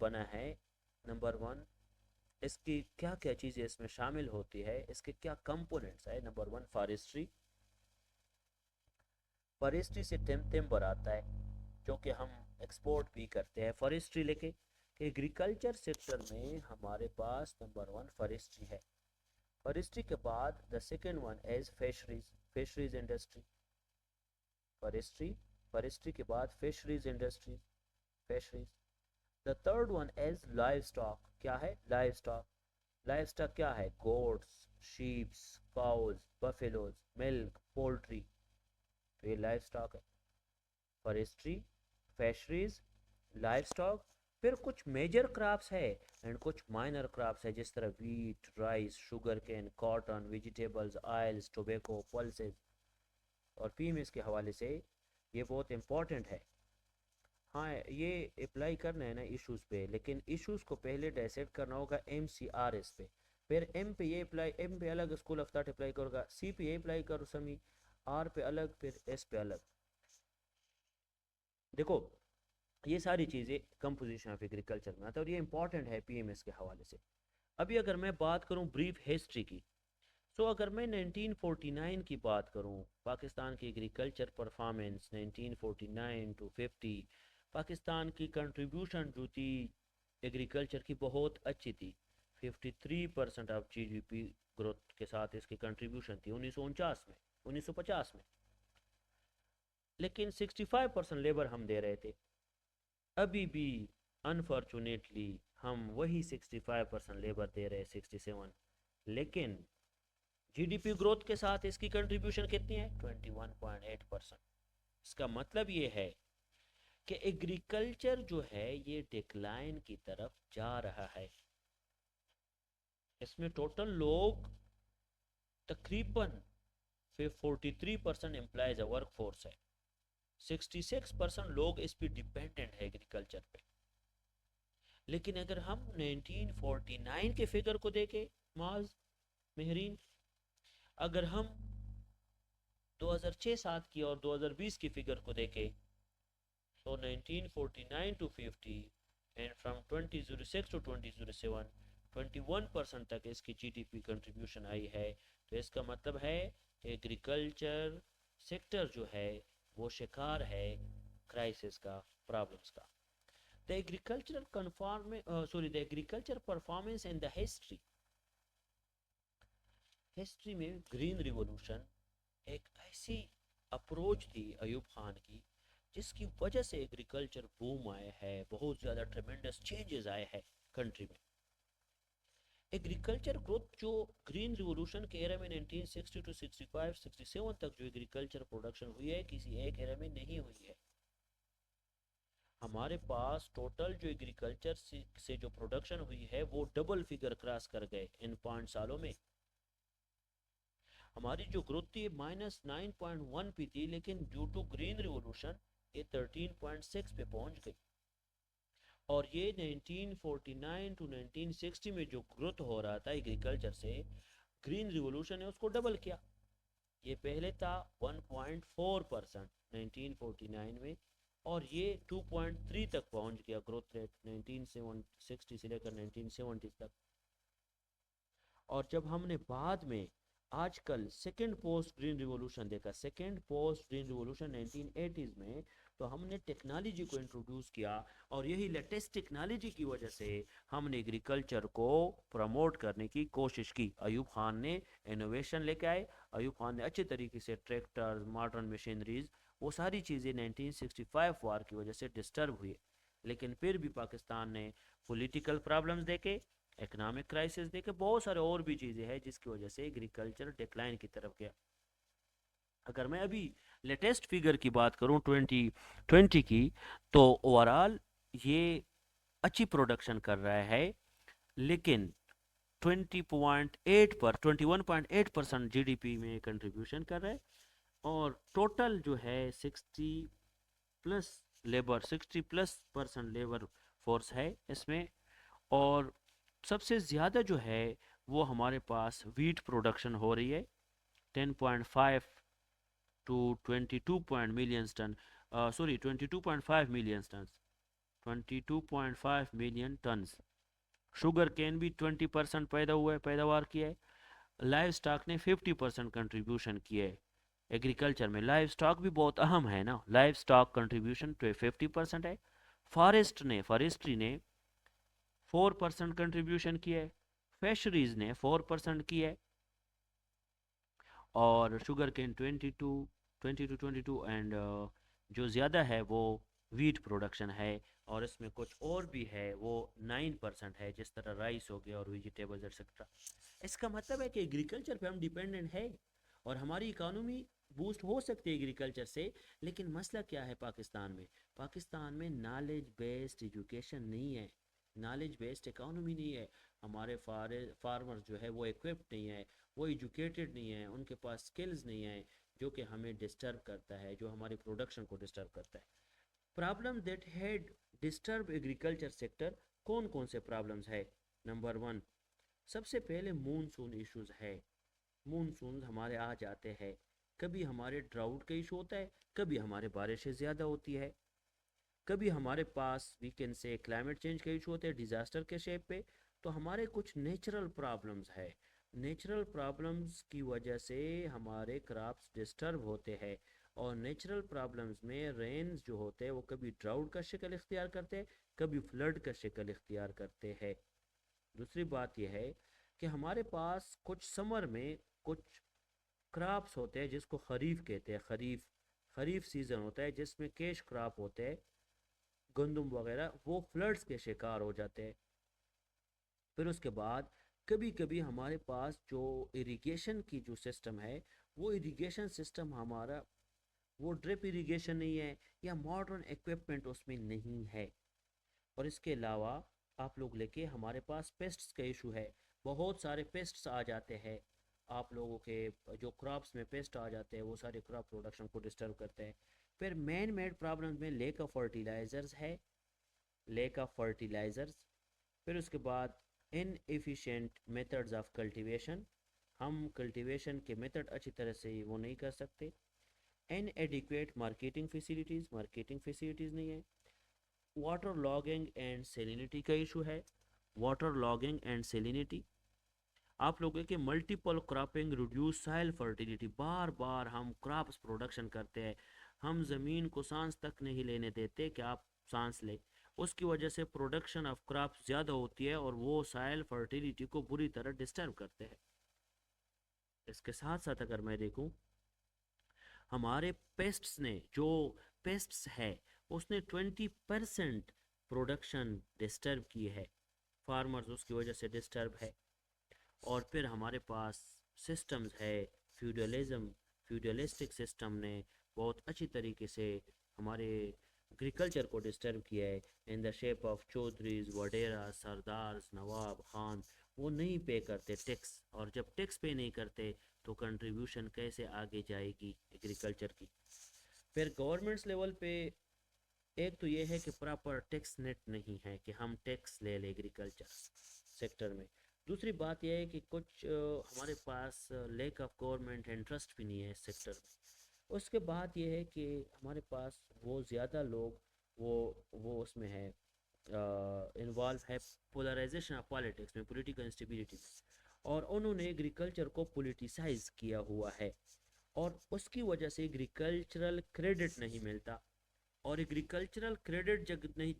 बना है, नंबर 1, इसकी क्या क्या चीज़ें इसमें शामिल होती है, इसके क्या कंपोनेंट्स है। नंबर 1 फॉरेस्ट्री, फॉरेस्ट्री से टिम्बर आता है जो कि हम एक्सपोर्ट भी करते हैं फॉरेस्ट्री लेके। एग्रीकल्चर सेक्टर में हमारे पास नंबर 1 फॉरेस्ट्री है। फॉरेस्ट्री के बाद the second one is fisheries, fisheries industry. Forestry, forestry के बाद fisheries industry, fisheries. The third one is livestock. क्या है लाइव स्टॉक? लाइव स्टॉक क्या है? Goats, sheeps, cows, buffaloes, milk, poultry. तो ये लाइव स्टॉक है। Forestry, fisheries, livestock. फिर कुछ मेजर क्रॉप्स है एंड कुछ माइनर क्रॉप्स है, जिस तरह wheat, rice, sugar cane, cotton, vegetables, oils, tobacco, pulses. और पीएमएस के हवाले से ये बहुत इंपॉर्टेंट है। हाँ, ये अप्लाई करना है ना इश्यूज़ पे, लेकिन इश्यूज़ को पहले डाइसेक्ट करना होगा MCRS पे। फिर एम पे ये अप्लाई, एम पे अलग स्कूल ऑफ थॉट अप्लाई करोगा, सी पे ये अप्लाई करो समी, आर पे अलग, फिर एस पे अलग। देखो, ये सारी चीज़ें कंपोजिशन ऑफ एग्रीकल्चर में आता है और ये इंपॉर्टेंट है पीएमएस के हवाले से। अभी अगर मैं बात करूं ब्रीफ हिस्ट्री की, तो अगर मैं 1949 की बात करूं, पाकिस्तान की एग्रीकल्चर परफॉर्मेंस 1949 टू 50, पाकिस्तान की कंट्रीब्यूशन जो थी एग्रीकल्चर की बहुत अच्छी थी। 53% ऑफ जीडीपी ग्रोथ के साथ इसकी कंट्रीब्यूशन थी 1949 में, 1950 में। लेकिन 65% लेबर हम दे रहे थे। अभी भी अनफॉर्चुनेटली हम वही 65% लेबर दे रहे हैं, 67। लेकिन जीडीपी ग्रोथ के साथ इसकी कंट्रीब्यूशन कितनी है? 21.8%। इसका मतलब ये है कि एग्रीकल्चर जो है ये डिक्लाइन की तरफ जा रहा है। इसमें टोटल लोग तकरीबन 43% एम्प्लॉयज वर्क फोर्स है, 66% लोग इस पे डिपेंडेंट है एग्रीकल्चर पे। लेकिन अगर हम 1949 के फिगर को देखें माज मेहरीन, अगर हम 2006-7 की और 2020 की फिगर को देखें, तो 1949 टू 50 एंड फ्रॉम 2006 टू 2007 21% तक इसकी जीडीपी कंट्रीब्यूशन आई है। तो इसका मतलब है एग्रीकल्चर सेक्टर जो है वो शिकार है क्राइसिस का, प्रॉब्लम्स का। The agricultural the agriculture performance in the history, history में ग्रीन रिवॉल्यूशन एक ऐसी अप्रोच थी अयूब खान की जिसकी वजह से एग्रीकल्चर बूम आए है, बहुत ज़्यादा ट्रेमेंडस चेंजेस आए हैं कंट्री में। एग्रीकल्चर ग्रोथ जो ग्रीन रिवॉल्यूशन के एरा में 1960 टू 65 67 तक जो एग्रीकल्चर प्रोडक्शन हुई है, किसी एक एरा में नहीं हुई है। हमारे पास टोटल जो एग्रीकल्चर से जो प्रोडक्शन हुई है वो डबल फिगर क्रॉस कर गए इन 5 सालों में। हमारी जो ग्रोथ थी -9.1 पे थी, लेकिन ड्यू टू ग्रीन रिवॉल्यूशन ये 13.6 पे पहुंच गई। और ये 1949 टू 1960 में जो ग्रोथ हो रहा था एग्रीकल्चर से, ग्रीन रिवॉल्यूशन ने उसको डबल किया। ये पहले था 1.4% 1949 में, और ये 2.3 तक पहुंच गया ग्रोथ रेट 1960 से लेकर 1970 तक। और जब हमने बाद में आजकल सेकेंड पोस्ट ग्रीन रिवॉल्यूशन देखा, second post green revolution 1980s में, तो हमने टेक्नोलॉजी को इंट्रोड्यूस किया और यही लेटेस्ट टेक्नोलॉजी की वजह से हमने एग्रीकल्चर को प्रमोट करने की कोशिश की। अयूब खान ने इनोवेशन लेके आए, अयूब खान ने अच्छे तरीके से ट्रैक्टर, मॉडर्न मशीनरीज, वो सारी चीज़ें 1965 वार की वजह से डिस्टर्ब हुई। लेकिन फिर भी पाकिस्तान ने पॉलिटिकल प्रॉब्लम्स देखे, इकोनॉमिक क्राइसिस देखे, बहुत सारे और भी चीज़ें हैं जिसकी वजह से एग्रीकल्चर डिक्लाइन की तरफ गया। अगर मैं अभी लेटेस्ट फिगर की बात करूं 2020 की, तो ओवरऑल ये अच्छी प्रोडक्शन कर रहा है, लेकिन 21.8% जीडीपी में कंट्रीब्यूशन कर रहा है। और टोटल जो है प्लस 60+ % लेबर फोर्स है इसमें। और सबसे ज़्यादा जो है वो हमारे पास वीट प्रोडक्शन हो रही है, 10.5 to 22 million ton, 22.5 million ton. 22.5 million tons. Sugarcane भी 20% पैदा हुआ है, पैदावार किया है। लाइव स्टॉक ने 50% कंट्रीब्यूशन किया है। एग्रीकल्चर में लाइव स्टॉक भी बहुत अहम है ना, लाइव स्टॉक कंट्रीब्यूशन तो 50% है। फॉरेस्ट्री ने 4% कंट्रीब्यूशन किया है। फिशरीज ने 4% किया है। और शुगर केन 22 एंड जो ज़्यादा है वो वीट प्रोडक्शन है। और इसमें कुछ और भी है, वो 9% है, जिस तरह राइस हो गया और वेजिटेबल्स एक्सेट्रा। इसका मतलब है कि एग्रीकल्चर पे हम डिपेंडेंट है और हमारी इकोनॉमी बूस्ट हो सकती है एग्रीकल्चर से। लेकिन मसला क्या है पाकिस्तान में? पाकिस्तान में नॉलेज बेस्ड एजुकेशन नहीं है, नॉलेज बेस्ड इकोनॉमी नहीं है। हमारे फार्मर्स जो है वो इक्विप्ड नहीं है, वो एजुकेटेड नहीं है, उनके पास स्किल्स नहीं है, जो कि हमें डिस्टर्ब करता है, जो हमारी प्रोडक्शन को डिस्टर्ब करता है। Problem that had disturb agriculture sector, कौन कौन से प्रॉब्लम्स है? नंबर 1, सबसे पहले मूनसून इश्यूज है। मूनसून हमारे आ जाते हैं, कभी हमारे ड्राउट का इशू होता है, कभी हमारे बारिशें ज़्यादा होती है, कभी हमारे पास वी कैन से क्लाइमेट चेंज का इशू होता है डिज़ास्टर के शेप पे। तो हमारे कुछ नेचुरल प्रॉब्लम्स है, नेचुरल प्रॉब्लम्स की वजह से हमारे क्रॉप्स डिस्टर्ब होते हैं। और नेचुरल प्रॉब्लम्स में रेन्स जो होते हैं वो कभी ड्राउट का शक्ल इख्तियार करते हैं, कभी फ्लड का शक्ल इख्तियार करते हैं। दूसरी बात यह है कि हमारे पास कुछ समर में कुछ क्रॉप्स होते हैं जिसको खरीफ कहते हैं। खरीफ सीज़न होता है जिसमें कैश क्रॉप होते हैं, गंदम वगैरह, वो फ्लड्स के शिकार हो जाते हैं। फिर उसके बाद कभी कभी हमारे पास जो इरिगेशन की जो सिस्टम है, वो इरिगेशन सिस्टम हमारा वो ड्रिप इरिगेशन नहीं है, या मॉडर्न इक्विपमेंट उसमें नहीं है। और इसके अलावा आप लोग लेके हमारे पास पेस्ट्स का इशू है, बहुत सारे पेस्ट्स आ जाते हैं। आप लोगों के जो क्रॉप्स में पेस्ट आ जाते हैं वो सारे क्रॉप प्रोडक्शन को डिस्टर्ब करते हैं। फिर मैन मेड प्रॉब्लम्स में लेक ऑफ फर्टिलाइजर्स है, लेक ऑफ फर्टिलाइजर्स। फिर उसके बाद इनएफिशिएंट मेथड्स ऑफ कल्टीवेशन, हम कल्टीवेशन के मेथड अच्छी तरह से वो नहीं कर सकते। इनएडिक्वेट मार्केटिंग फैसिलिटीज़ नहीं है। वाटर लॉगिंग एंड सेलिनिटी का इशू है, वाटर लॉगिंग एंड सेलिनिटी। आप लोगों के multiple cropping reduce soil fertility, बार बार हम क्रॉप्स प्रोडक्शन करते हैं, हम ज़मीन को सांस तक नहीं लेने देते कि आप सांस ले। उसकी वजह से प्रोडक्शन ऑफ क्रॉप्स ज़्यादा होती है और वो सॉइल फर्टिलिटी को बुरी तरह डिस्टर्ब करते हैं। इसके साथ साथ अगर मैं देखूं, हमारे पेस्ट्स है उसने 20% प्रोडक्शन डिस्टर्ब की है, फार्मर्स उसकी वजह से डिस्टर्ब है। और फिर हमारे पास सिस्टम्स है, फ्यूडलिस्टिक सिस्टम ने बहुत अच्छी तरीके से हमारे एग्रीकल्चर को डिस्टर्ब किया है, in the shape of Chaudharys, Wadera, Sardars, Nawab, Khan. वो नहीं पे करते टैक्स, और जब टैक्स पे नहीं करते तो कंट्रीब्यूशन कैसे आगे जाएगी एग्रीकल्चर की? फिर गवर्नमेंट्स लेवल पे एक तो ये है कि प्रॉपर टैक्स नेट नहीं है कि हम टैक्स ले लें एग्रीकल्चर सेक्टर में। दूसरी बात यह है कि कुछ हमारे पास लेक ऑफ गवर्नमेंट इंटरेस्ट भी नहीं है इस सेक्टर में। उसके बाद ये है कि हमारे पास वो ज़्यादा लोग वो उसमें है, इन्वॉल्व है पोलराइजेशन ऑफ पॉलिटिक्स में, पॉलिटिकल इंस्टेबिलिटी में, और उन्होंने एग्रीकल्चर को पोलिटिसाइज किया हुआ है। और उसकी वजह से एग्रीकल्चरल क्रेडिट नहीं मिलता। और एग्रीकल्चरल क्रेडिट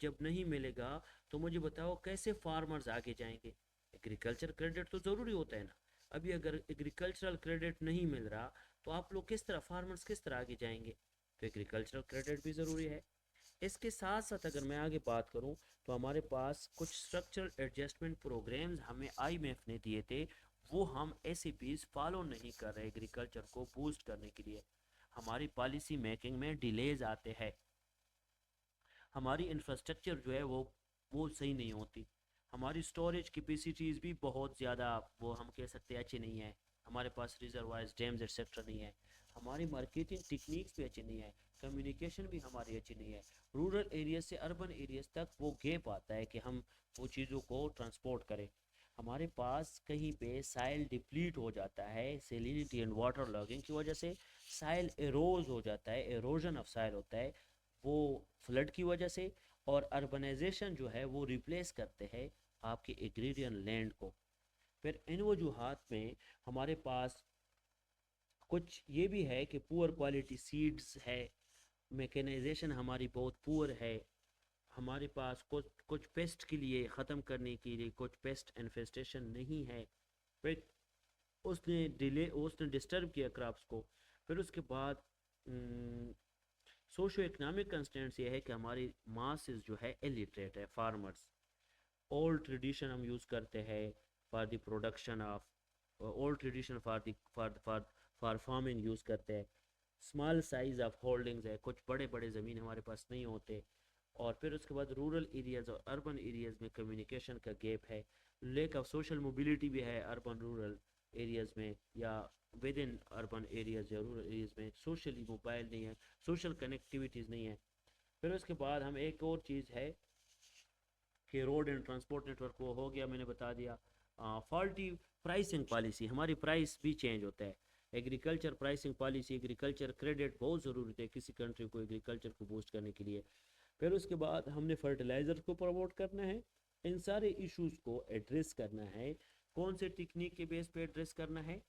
जब नहीं मिलेगा तो मुझे बताओ कैसे फार्मर्स आगे जाएंगे? एग्रीकल्चर क्रेडिट तो ज़रूरी होता है ना। अभी अगर एग्रीकल्चरल क्रेडिट नहीं मिल रहा तो आप लोग किस तरह, फार्मर्स किस तरह आगे जाएंगे? तो एग्रीकल्चरल क्रेडिट भी ज़रूरी है। इसके साथ साथ अगर मैं आगे बात करूं तो हमारे पास कुछ स्ट्रक्चरल एडजस्टमेंट प्रोग्राम्स हमें आईएमएफ ने दिए थे, वो हम एसईपीज फॉलो नहीं कर रहे एग्रीकल्चर को बूस्ट करने के लिए। हमारी पॉलिसी मेकिंग में डिलेज आते हैं, हमारी इंफ्रास्ट्रक्चर जो है वो सही नहीं होती, हमारी स्टोरेज कैपेसिटीज़ भी बहुत ज़्यादा वो हम कह सकते हैं अच्छी नहीं है, हमारे पास रिजर्वायर्स, डैम्स एक्सेट्रा नहीं है, हमारी मार्केटिंग टेक्निक्स भी अच्छी नहीं है, कम्युनिकेशन भी हमारी अच्छी नहीं है। रूरल एरिया से अर्बन एरियाज तक वो गैप आता है कि हम वो चीज़ों को ट्रांसपोर्ट करें। हमारे पास कहीं पे साइल डिप्लीट हो जाता है सेलिनिटी एंड वाटर लॉगिंग की वजह से, साइल एरोज हो जाता है, एरोजन ऑफ साइल होता है वो फ्लड की वजह से। और अर्बनाइजेशन जो है वो रिप्लेस करते हैं आपके एग्रीरियन लैंड को। फिर इन वजूहात में हमारे पास कुछ ये भी है कि पुअर क्वालिटी सीड्स है, मैकेनाइजेशन हमारी बहुत पुअर है, हमारे पास कुछ कुछ पेस्ट के लिए ख़त्म करने के लिए कुछ पेस्ट इन्फेस्टेशन नहीं है। फिर उसने डिस्टर्ब किया क्रॉप्स को। फिर उसके बाद सोशो इकनॉमिक कंस्टेंट्स ये है कि हमारी मासेस जो है इलिटरेट है, फार्मर्स। ओल्ड ट्रेडिशन हम यूज़ करते हैं for the production of, old tradition for farming use करते हैं। स्मॉल साइज ऑफ होल्डिंग्स है, कुछ बड़े बड़े ज़मीन हमारे पास नहीं होते। और फिर उसके बाद रूरल एरियाज़ और अर्बन एरियाज़ में कम्युनिकेशन का गैप है, लेक ऑफ सोशल मोबिलिटी भी है अर्बन रूरल एरियाज़ में, या विद इन अर्बन एरियाज़ या रूरल एरियाज़ में सोशली मोबाइल नहीं है, सोशल कनेक्टिविटीज़ नहीं है। फिर उसके बाद हम एक और चीज़ है कि रोड एंड ट्रांसपोर्ट नेटवर्क, वो हो गया मैंने बता दिया। फॉल्टी प्राइसिंग पॉलिसी, हमारी प्राइस भी चेंज होता है। Agriculture pricing policy, agriculture credit बहुत ज़रूरी है किसी कंट्री को एग्रीकल्चर को बूस्ट करने के लिए। फिर उसके बाद हमने फर्टिलाइज़र को प्रमोट करना है, इन सारे इश्यूज़ को एड्रेस करना है। कौन से टेक्निक के बेस पे एड्रेस करना है?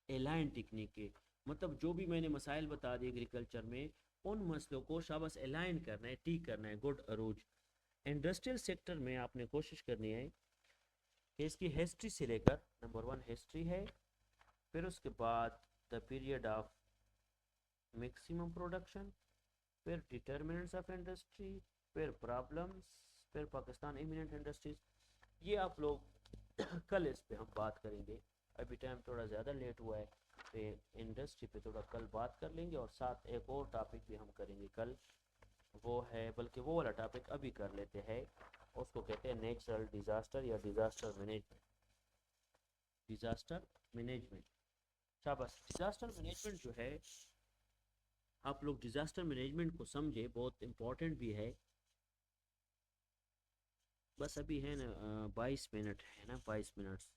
एलाइन टेक्निक के, मतलब जो भी मैंने मसाइल बता दिए एग्रीकल्चर में, उन मसलों को शाबस एलाइन करना है, ठीक करना है, गुड अरूज। इंडस्ट्रियल सेक्टर में आपने कोशिश करनी है कि इसकी हिस्ट्री से लेकर, नंबर 1 हिस्ट्री है, फिर उसके बाद the period of maximum production, फिर डिटर्मिनेंट्स ऑफ इंडस्ट्री, फिर प्रॉब्लम्स, फिर पाकिस्तान इमिनेंट इंडस्ट्रीज। ये आप लोग कल इस पे हम बात करेंगे, अभी टाइम थोड़ा ज़्यादा लेट हुआ है, तो इंडस्ट्री पे थोड़ा कल बात कर लेंगे। और साथ एक और टॉपिक भी हम करेंगे कल, वो है, बल्कि वो वाला टॉपिक अभी कर लेते हैं, उसको कहते हैं नेचुरल डिज़ास्टर या डिज़ास्टर मैनेजमेंट। डिज़ास्टर मैनेजमेंट, शाबाश। डिज़ास्टर मैनेजमेंट जो है, आप लोग डिज़ास्टर मैनेजमेंट को समझे, बहुत इम्पोर्टेंट भी है। बस अभी है ना 22 मिनट है ना, 22 मिनट्स।